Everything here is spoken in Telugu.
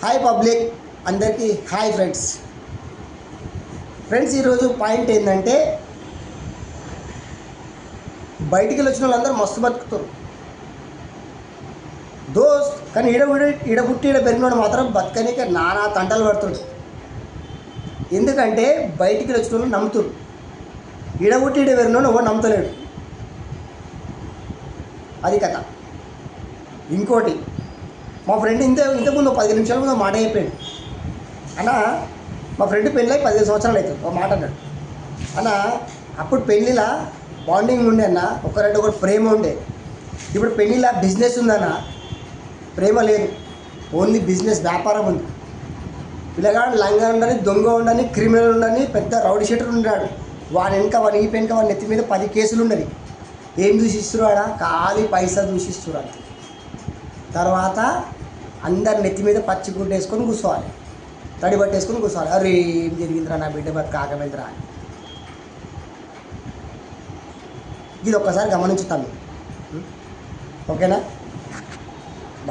హాయ్ పబ్లిక్, అందరికీ హాయ్ ఫ్రెండ్స్. ఈరోజు పాయింట్ ఏంటంటే, బయటికి వచ్చిన వాళ్ళందరూ మస్తు బతుకుతారు దోస్త్, కానీ ఈడ పెరిగినోడు మాత్రం బతకనిక నానా తంటలు పడుతుంది. ఎందుకంటే బయటికి వచ్చిన వాళ్ళు నమ్ముతారు, ఈడ పెరిగినోడు ఎవరు నమ్ముతలేడు. అది కథ. ఇంకోటి, మా ఫ్రెండ్ ఇంతకుముందు 15 నిమిషాల ముందు మాట చెప్పాడు. అన్న, మా ఫ్రెండ్ పెళ్ళి 15 సంవత్సరాలు అవుతుంది. ఒక మాట అన్నాడు. అన్న, అప్పుడు పెళ్ళిలా బాండింగ్ ఉండే అన్న, ఒకటి ప్రేమ ఉండే. ఇప్పుడు పెళ్ళిలా బిజినెస్ ఉందన్న, ప్రేమ లేదు, ఓన్లీ బిజినెస్, వ్యాపారం ఉంది. పిల్లగాడు లంగా ఉండని, దొంగ ఉండని, క్రిమినల్ ఉండని, పెద్ద రౌడీ షీటర్ ఉన్నాడు. వాడి వెనక వాడి నెత్తి మీద 10 కేసులు ఉన్నది. ఏం దూషిస్తున్నాడా? ఖాళీ పైసా దూషిస్తున్నాడు. తర్వాత అందరు నెత్తి మీద పచ్చి గుడ్డ వేసుకొని కూర్చోవాలి, తడి పట్టేసుకొని కూర్చోవాలి. అరే ఏం జరిగిందిరా నా బిడ్డ బతుకు ఆగమైందిరా అని. ఇది ఒక్కసారి గమనించుతాను, ఓకేనా?